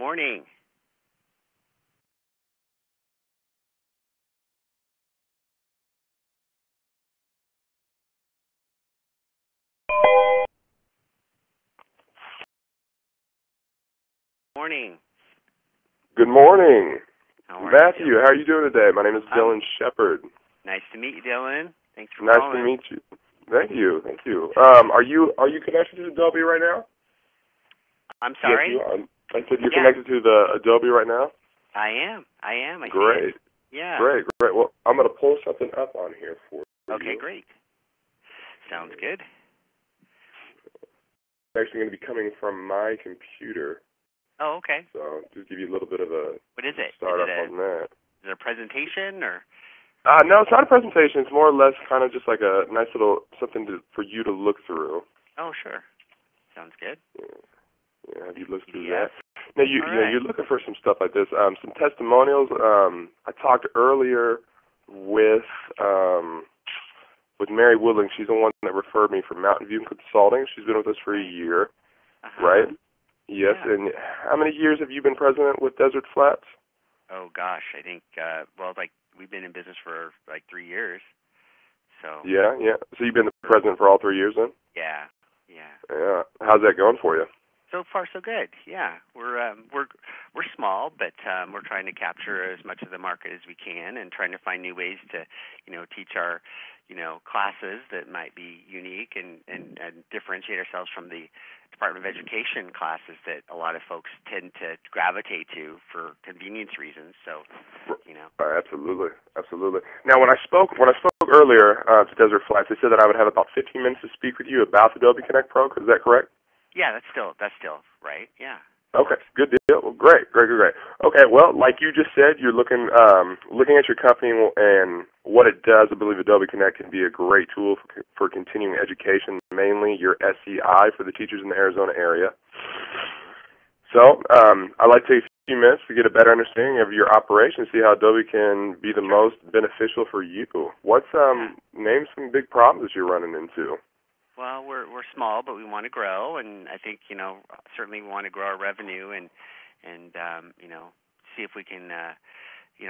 morning. Morning. Good morning. How are Matthew, you? how are you doing today? My name is Dylan Shepard. Nice to meet you, Dylan. Thanks for Nice calling. to meet you. Thank you. Are you connected to Adobe right now? I'm sorry? Yes, you are. I said you're Yeah. connected to the Adobe right now? I am. I Great. see it. Yeah. Great. Well, I'm going to pull something up on here for you. Okay, great. Sounds good. It's actually going to be coming from my computer. Oh, okay. So just give you a little bit of a What is it? start Is up on that. it a presentation or? No, it's not a presentation. It's more or less kind of just like a nice little something for you to look through. Oh, sure. Sounds good. Yeah, have you looked through Yes. that? Now you're looking for some stuff like this, some testimonials. I talked earlier with Mary Woodling. She's the one that referred me from Mountain View Consulting. She's been with us for a year, right? Yes. Yeah. And how many years have you been president with Desert Flats? Oh gosh, I think we've been in business for like 3 years. So. Yeah. So you've been the president for all 3 years then? Yeah. Yeah. How's that going for you? So far, so good. Yeah, we're small, but we're trying to capture as much of the market as we can, and trying to find new ways to, teach our, classes that might be unique and differentiate ourselves from the Department of Education classes that a lot of folks tend to gravitate to for convenience reasons. So, Absolutely. Now, when I spoke earlier to Desert Flats, they said that I would have about 15 minutes to speak with you about the Adobe Connect Pro. Is that correct? Yeah, that's still right. Yeah. Okay, good deal. Well, great. Okay, well, like you just said, you're looking at your company and what it does. I believe Adobe Connect can be a great tool for continuing education, mainly your SEI for the teachers in the Arizona area. So I'd like to take a few minutes to get a better understanding of your operation, see how Adobe can be the most beneficial for you. What's name some big problems that you're running into? Well, we're small, but we want to grow, and I think certainly we want to grow our revenue and see if we can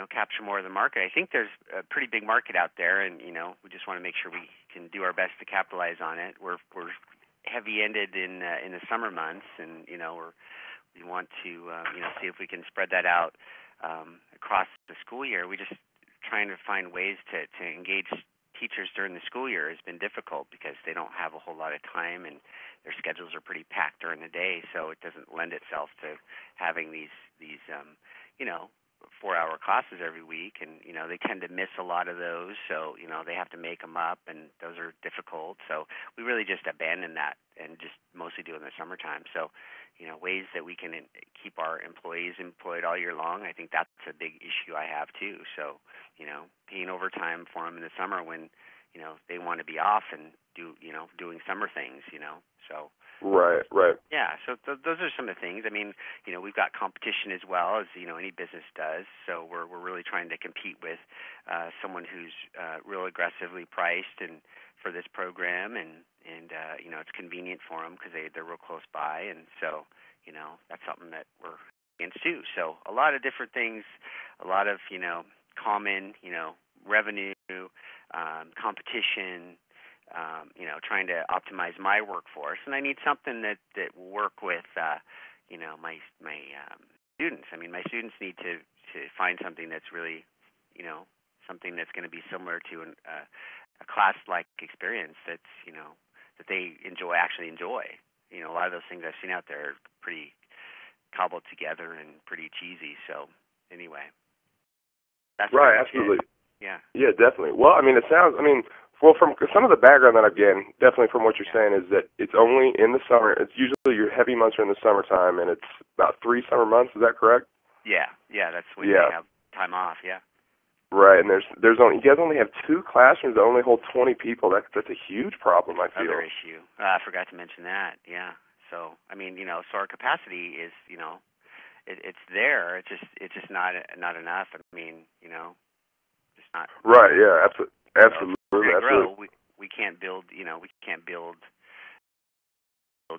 capture more of the market. I think there's a pretty big market out there, and we just want to make sure we can do our best to capitalize on it. We're heavy-ended in the summer months, and we want to see if we can spread that out across the school year. We just trying to find ways to engage teachers during the school year has been difficult because they don't have a whole lot of time and their schedules are pretty packed during the day, so it doesn't lend itself to having these 4-hour classes every week, and they tend to miss a lot of those, so they have to make them up, and those are difficult. So we really just abandoned that and just mostly do it in the summertime. So ways that we can keep our employees employed all year long, I think that's a big issue I have too. So paying overtime for them in the summer when they want to be off and doing summer things. So right. Yeah, so those are some of the things. I mean, we've got competition as well as any business does. So we're really trying to compete with someone who's real aggressively priced and for this program, and it's convenient for them because they're real close by, and so that's something that we're against too. So a lot of different things, a lot of common revenue, competition. Trying to optimize my workforce, and I need something that will work with, my students. I mean, my students need to find something that's really, something that's going to be similar to a class-like experience that's, that they actually enjoy. A lot of those things I've seen out there are pretty cobbled together and pretty cheesy. So anyway, that's right. Absolutely. Yeah. Yeah, definitely. Well, I mean, from some of the background that I've gotten, definitely from what you're saying, is that it's only in the summer. It's usually your heavy months are in the summertime, and it's about 3 summer months. Is that correct? Yeah. That's when they have time off. Yeah. Right, and there's only you guys only have 2 classrooms that only hold 20 people. That's a huge problem, I feel. Other issue. I forgot to mention that. Yeah. So I mean, so our capacity is, it's there. It's just not enough. I mean, it's not. Right. Yeah. Absolutely. Grow, we can't build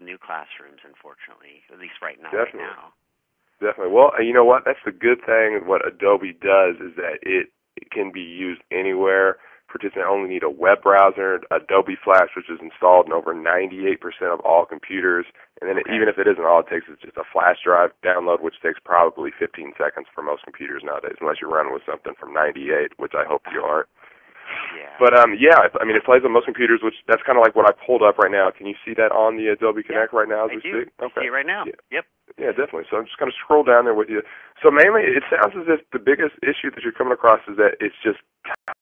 new classrooms, unfortunately, at least right now. Definitely. Well, you know what? That's the good thing. What Adobe does is that it can be used anywhere. Participants only need a web browser, Adobe Flash, which is installed in over 98% of all computers. And then Okay. even if it isn't, all it takes is just a flash drive download, which takes probably 15 seconds for most computers nowadays, unless you're running with something from 98, which I hope you aren't. Yeah. But yeah, I mean, it plays on most computers, which that's kind of like what I pulled up right now. Can you see that on the Adobe Yeah. Connect right now as I we do. speak? I see Okay. it right now. Yeah. Yep. Yeah, definitely. So I'm just going to scroll down there with you. So mainly, it sounds as if the biggest issue that you're coming across is that it's just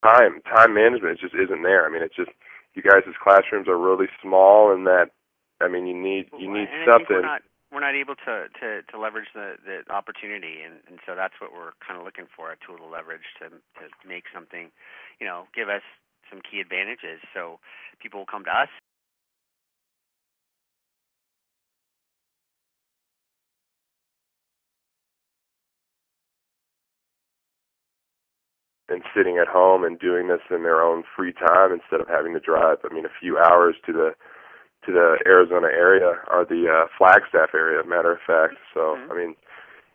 time management. It just isn't there. I mean, it's just you guys' classrooms are really small, and that I mean, you need And I think something. we're not able to leverage the opportunity, and so that's what we're kind of looking for, a tool to leverage to make something, give us some key advantages, so people will come to us. And sitting at home and doing this in their own free time instead of having to drive. I mean, a few hours to the Arizona area or the Flagstaff area, matter of fact. So Mm-hmm. I mean,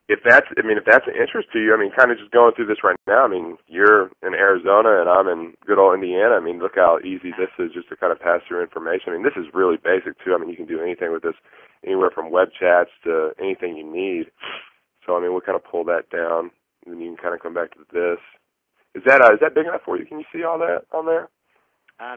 if that's an interest to you, I mean, kind of just going through this right now. I mean, you're in Arizona and I'm in good old Indiana. I mean, look how easy this is just to kind of pass through information. I mean, this is really basic too. I mean, you can do anything with this, anywhere from web chats to anything you need. So I mean, we'll kind of pull that down, and then you can kind of come back to this. Is that big enough for you? Can you see all that on there?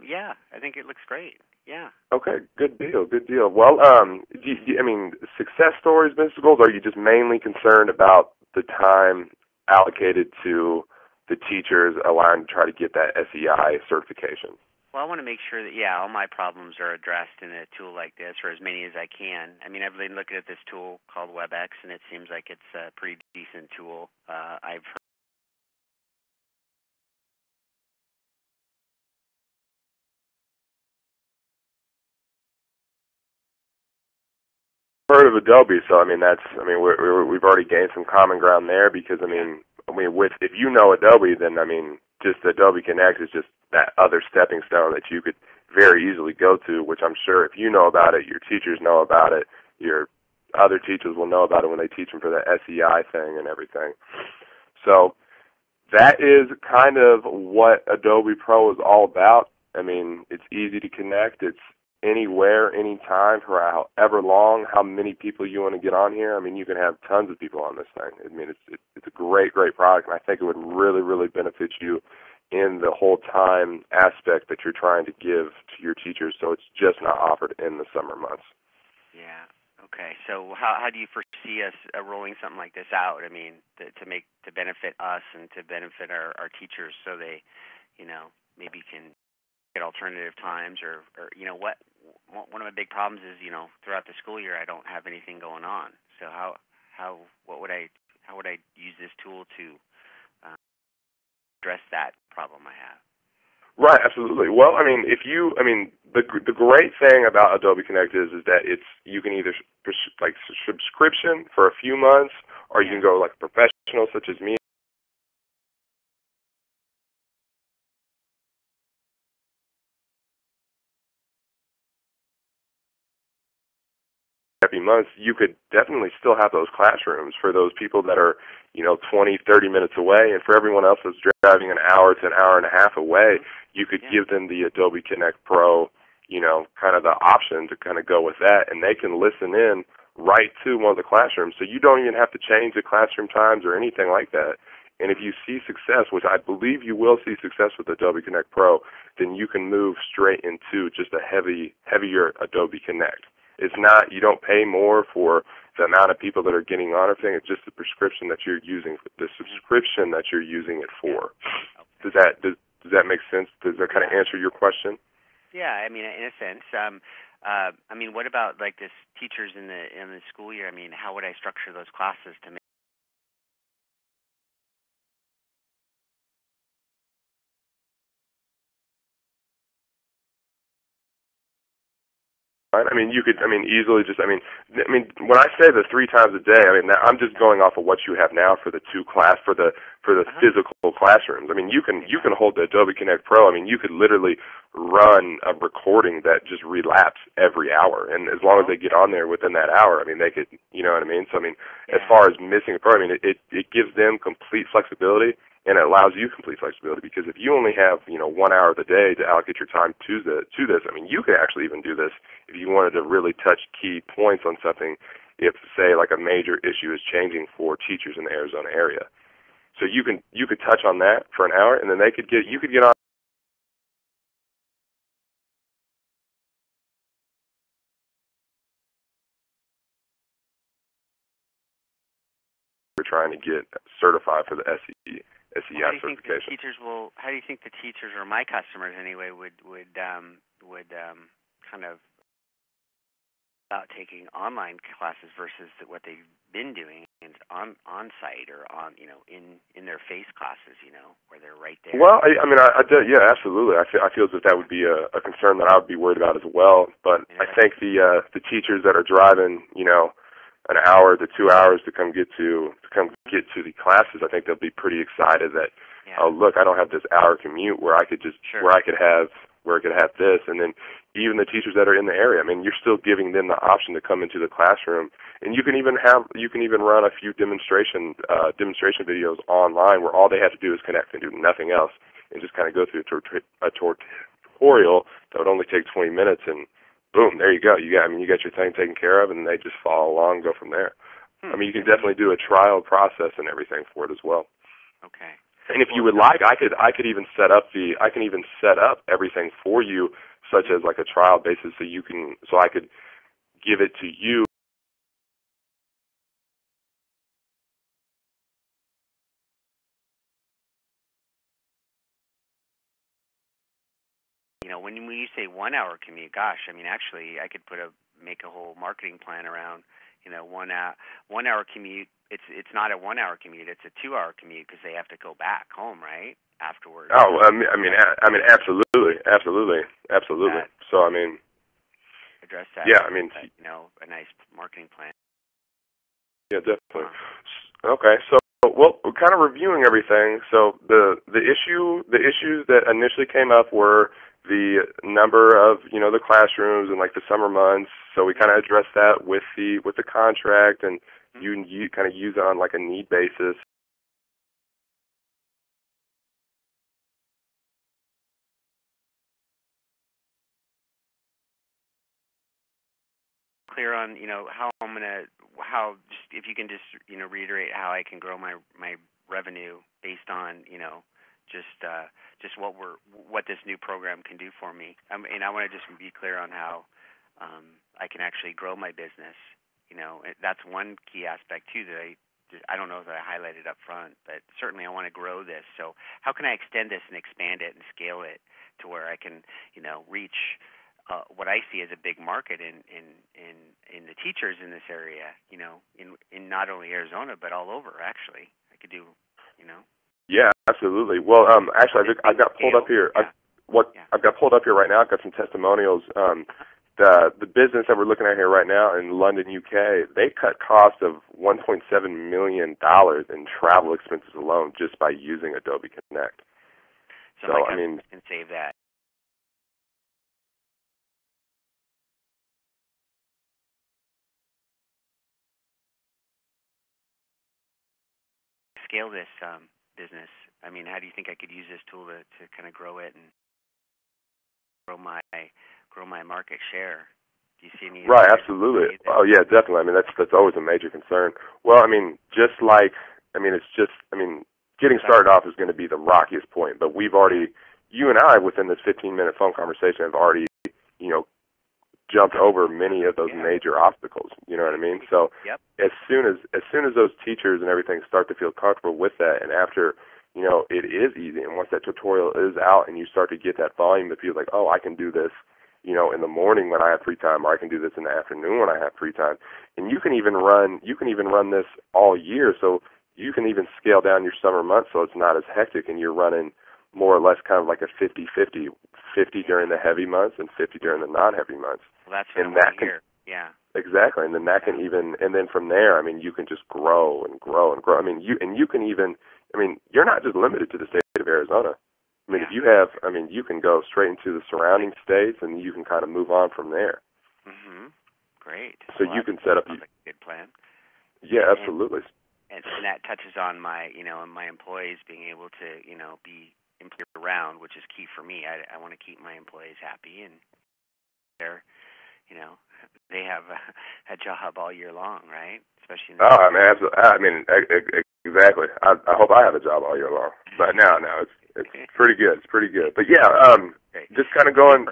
Yeah, I think it looks great. Yeah. Okay, good deal, good deal. Well, I mean, success stories, business goals, are you just mainly concerned about the time allocated to the teachers allowing to try to get that SEI certification? Well, I want to make sure that, all my problems are addressed in a tool like this, or as many as I can. I mean, I've been looking at this tool called WebEx, and it seems like it's a pretty decent tool. I've Heard of Adobe, so I mean we've already gained some common ground there because with if you know Adobe, then I mean just Adobe Connect is just that other stepping stone that you could very easily go to, which I'm sure if you know about it, your teachers know about it, your other teachers will know about it when they teach them for the SEI thing and everything. So that is kind of what Adobe Pro is all about. I mean, it's easy to connect. It's anywhere, anytime, for however long, how many people you want to get on here. I mean, you can have tons of people on this thing. I mean, it's a great product, and I think it would really benefit you in the whole time aspect that you're trying to give to your teachers. So it's just not offered in the summer months. Yeah. Okay. So how do you foresee us rolling something like this out? I mean, to benefit us and to benefit our teachers, so they, maybe can get alternative times, or what? One of my big problems is throughout the school year I don't have anything going on. So how would I use this tool to uh, address that problem I have? Right, absolutely. Well, I mean, the great thing about Adobe Connect is that you can either like subscription for a few months, or you Yeah. can go like professional, such as me. Every month, you could definitely still have those classrooms for those people that are 20, 30 minutes away, and for everyone else that's driving an hour to an hour and a half away, you could give them the Adobe Connect Pro, kind of the option to kind of go with that, and they can listen in right to one of the classrooms, so you don't even have to change the classroom times or anything like that. And if you see success, which I believe you will see success with Adobe Connect Pro, then you can move straight into just a heavier Adobe Connect. It's not, you don't pay more for the amount of people that are getting on everything. It's just the prescription that you're using, the subscription that you're using it for. Okay. Does that make sense? Does that kind of answer your question? Yeah, I mean, in a sense. I mean, what about like this teachers in the school year? I mean, how would I structure those classes to make I mean, you could, easily just, when I say the 3 times a day, I'm just going off of what you have now for the for the physical classrooms. You can hold the Adobe Connect Pro. You could literally run a recording that just relapse every hour, and as long as they get on there within that hour, they could, you know what I mean? So, as far as missing a pro, it gives them complete flexibility. And it allows you complete flexibility, because if you only have 1 hour of the day to allocate your time to this, you could actually even do this if you wanted to really touch key points on something. If, say, like a major issue is changing for teachers in the Arizona area, so you could touch on that for an hour, and then you could get on. We're trying to get certified for the SEI certification. How do you think the teachers, or my customers anyway, would kind of about taking online classes versus what they've been doing on site, or on in their face classes, where they're right there? Well, I yeah, absolutely. I feel as if that would be a concern that I would be worried about as well. But I think the teachers that are driving an hour to 2 hours to come get to the classes, I think they'll be pretty excited that, oh, look, I don't have this hour commute where I could just where I could have this. And then even the teachers that are in the area, you're still giving them the option to come into the classroom, and you can even run a few demonstration videos online where all they have to do is connect and do nothing else, and just kind of go through a tutorial that would only take 20 minutes, and boom, there you go. You got your thing taken care of, and they just follow along and go from there. You can definitely do a trial process and everything for it as well. Okay. And if you would like, I could even set up everything for you, such as like a trial basis, so I could give it to you. When you say 1 hour commute, gosh, actually, I could make a whole marketing plan around, 1 hour commute. It's not a 1 hour commute; it's a 2 hour commute, because they have to go back home right afterwards. Oh, absolutely. So address that. Yeah, a nice marketing plan. Yeah, definitely. Okay, so kind of reviewing everything. So the issues that initially came up were the number of the classrooms and like the summer months. So we kind of addressed that with the contract, and you kind of use it on like a need basis. Clear on just if you can just reiterate how I can grow my revenue based on just what this new program can do for me. And I want to just be clear on how I can actually grow my business. That's one key aspect too that I don't know that I highlighted up front, but certainly I want to grow this. So how can I extend this and expand it and scale it to where I can reach what I see as a big market in the teachers in this area, in not only Arizona but all over. Actually, I could do, Yeah, absolutely. Well, actually, I've got pulled up here. I've got pulled up here right now. I've got some testimonials. The business that we're looking at here right now in London, UK, they cut costs of $1.7 million in travel expenses alone just by using Adobe Connect. So my can save that. Scale this business. How do you think I could use this tool to kind of grow it and grow my market share? Do you see any? Right, absolutely. Oh yeah, definitely. That's always a major concern. Well, getting started off is going to be the rockiest point, but you and I, within this 15-minute phone conversation, have already, jumped over many of those major obstacles. You know what I mean? So as soon as those teachers and everything start to feel comfortable with that, and after it is easy, and once that tutorial is out and you start to get that volume to feel like, oh, I can do this, in the morning when I have free time, or I can do this in the afternoon when I have free time, and you can even run this all year. So you can even scale down your summer months so it's not as hectic, and you're running more or less kind of like a 50-50, 50 during the heavy months and 50 during the non-heavy months. Well, that's what I want to hear. Yeah. Exactly, and then that can even, and then from there, I mean, you can just grow and grow and grow. I mean, you can even, I mean, you're not just limited to the state of Arizona. I mean, if you have, I mean, you can go straight into the surrounding states, and you can kind of move on from there. Great. So you can set up. Sounds like a good plan. Yeah, absolutely. And that touches on my, my employees being able to, be employed around, which is key for me. I want to keep my employees happy, and they're, they have a job all year long, right? Especially. Exactly. I hope I have a job all year long. But no, it's pretty good. It's pretty good. But yeah, just kind of going.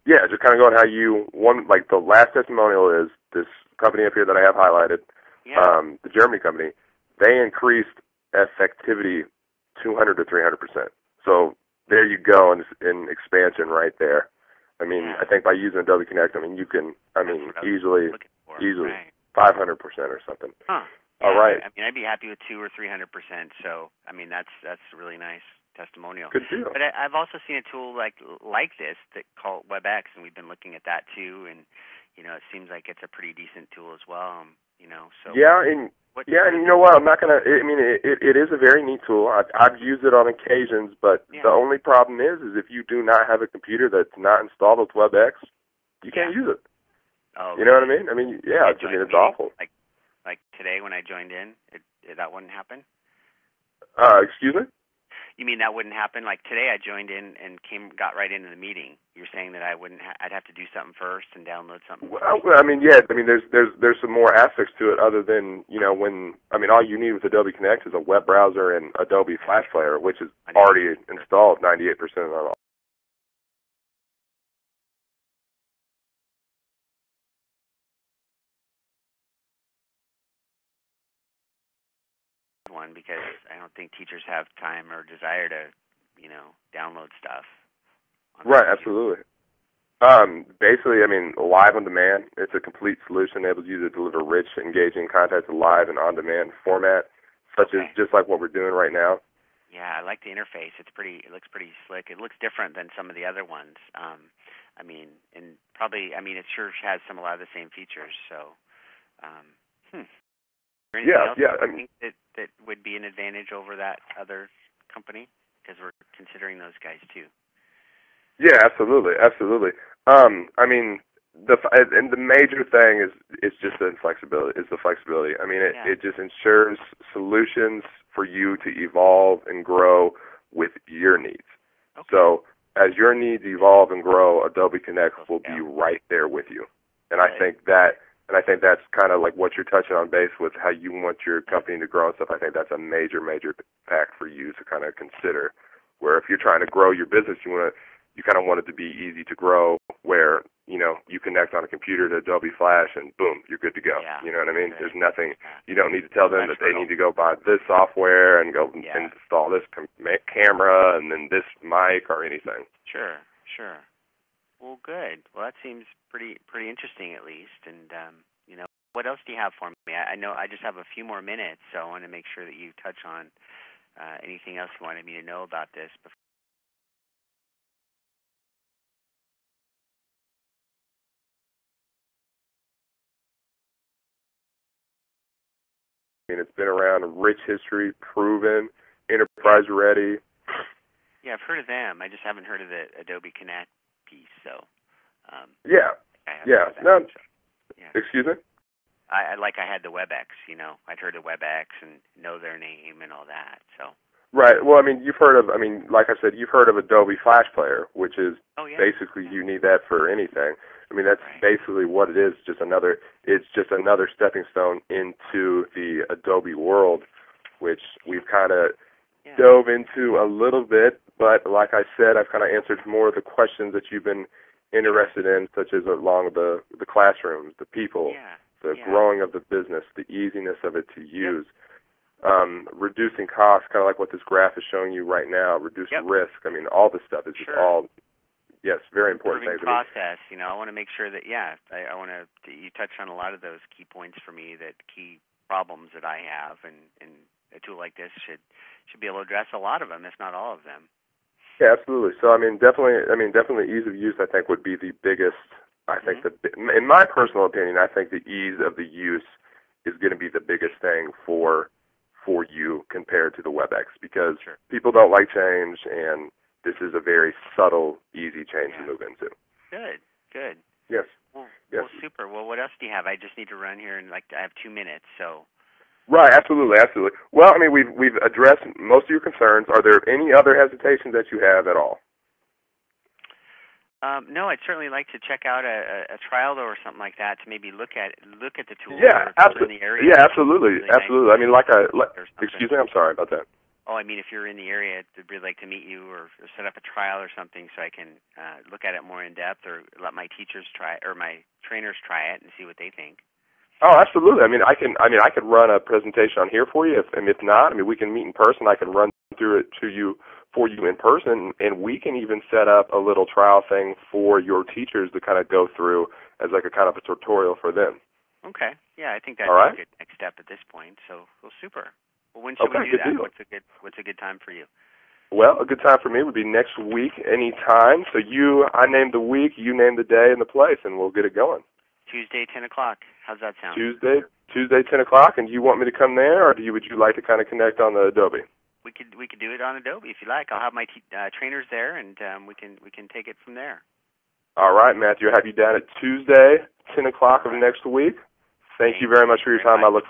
Yeah, just kind of going how you like the last testimonial is this company up here that I have highlighted. Yeah. The Germany company, they increased effectivity 200 to 300%. So there you go in expansion right there. I mean, I think by using Adobe Connect, I mean you can, easily 500% or something. Huh. Yeah, all right. I mean, I'd be happy with 200 or 300%. So, I mean, that's a really nice testimonial. Good deal. But I've also seen a tool like this that called WebEx, and we've been looking at that too. And it seems like it's a pretty decent tool as well. So and you know what? I'm not gonna. I mean, it is a very neat tool. I've used it on occasions, but the only problem is if you do not have a computer that's not installed with WebEx, you can't use it. Oh, you know what I mean? I mean, it's awful. Like today when I joined in, that wouldn't happen. Excuse me? You mean that wouldn't happen? Like today, I joined in and got right into the meeting. You're saying that I wouldn't? I'd have to do something first and download something. Well, I mean, yeah. I mean, there's some more aspects to it other than all you need with Adobe Connect is a web browser and Adobe Flash Player, which is already installed 98% of all. One because I don't think teachers have time or desire to, download stuff. Right, absolutely. Basically, I mean, live on demand. It's a complete solution that enables you to deliver rich, engaging content live and on demand format, such as just like what we're doing right now. Yeah, I like the interface. It looks pretty slick. It looks different than some of the other ones. It sure has a lot of the same features. So, anything else you think that would be an advantage over that other company? Because we're considering those guys too. Yeah, absolutely. I mean, the major thing is just the flexibility. I mean, it just ensures solutions for you to evolve and grow with your needs. Okay. So as your needs evolve and grow, Adobe Connect will be right there with you. And I think that's kind of like what you're touching on base with how you want your company to grow and stuff. I think that's a major fact for you to kind of consider. Where if you're trying to grow your business, you kind of want it to be easy to grow. Where you connect on a computer to Adobe Flash and boom, you're good to go. Yeah. You know what I mean? Okay. There's nothing. You don't need to tell them that they need to go buy this software and go install this camera and then this mic or anything. Sure. Well, good. Well, that seems pretty interesting at least. And what else do you have for me? I know I just have a few more minutes, so I want to make sure that you touch on anything else you wanted me to know about this before. I mean, it's been around, rich history, proven, enterprise ready. Yeah, I've heard of them. I just haven't heard of the Adobe Connect piece. So. Excuse me? I had the WebEx. I'd heard of WebEx and know their name and all that. So. Right. Well, I mean, like I said, you've heard of Adobe Flash Player, which is basically you need that for anything. I mean, that's basically what it is. It's just another stepping stone into the Adobe world, which we've kind of dove into a little bit. But like I said, I've kind of answered more of the questions that you've been interested in, such as along the classrooms, the people, the growing of the business, the easiness of it to use. Reducing costs, kind of like what this graph is showing you right now, reduce risk. I mean, all this stuff is just all, very important things. Process, I want to make sure that, I want to, you touched on a lot of those key points for me, that key problems that I have, and a tool like this should be able to address a lot of them, if not all of them. Yeah, absolutely. So definitely ease of use I think would be the biggest. I think in my personal opinion, I think the ease of the use is going to be the biggest thing for you compared to the WebEx because Sure. people don't like change, and this is a very subtle, easy change Yeah. to move into. Good. Good. Yes. Well, Yes. well, super. Well, what else do you have? I just need to run here, and I have 2 minutes, so. Right. Absolutely. Absolutely. Well, I mean, we've addressed most of your concerns. Are there any other hesitations that you have at all? No, I'd certainly like to check out a trial or something like that to maybe look at the tool. Yeah, Or if you're in the area, yeah, absolutely, really absolutely. nice I mean, excuse me, I'm sorry about that. Oh, I mean, if you're in the area, I'd really like to meet you or set up a trial or something so I can look at it more in depth, or let my teachers try or my trainers try it and see what they think. Oh, absolutely. I could run a presentation on here for you. If not, we can meet in person. I can run through it for you in person, and we can even set up a little trial thing for your teachers to kind of go through as like a kind of a tutorial for them. Okay. Yeah, I think that'd All right. be a good next step at this point. So, well, super. Well, when should we do Good that? deal. What's a good time for you? Well, a good time for me would be next week, any time. So I name the week, you name the day and the place, and we'll get it going. Tuesday, 10 o'clock. How's that sound? Tuesday, 10 o'clock, and you want me to come there, or would you like to kind of connect on the Adobe? We could do it on Adobe if you like. I'll have my trainers there, and we can take it from there. All right, Matthew. I'll have you down at Tuesday, 10 o'clock of next week. Thank you very much for your time. I look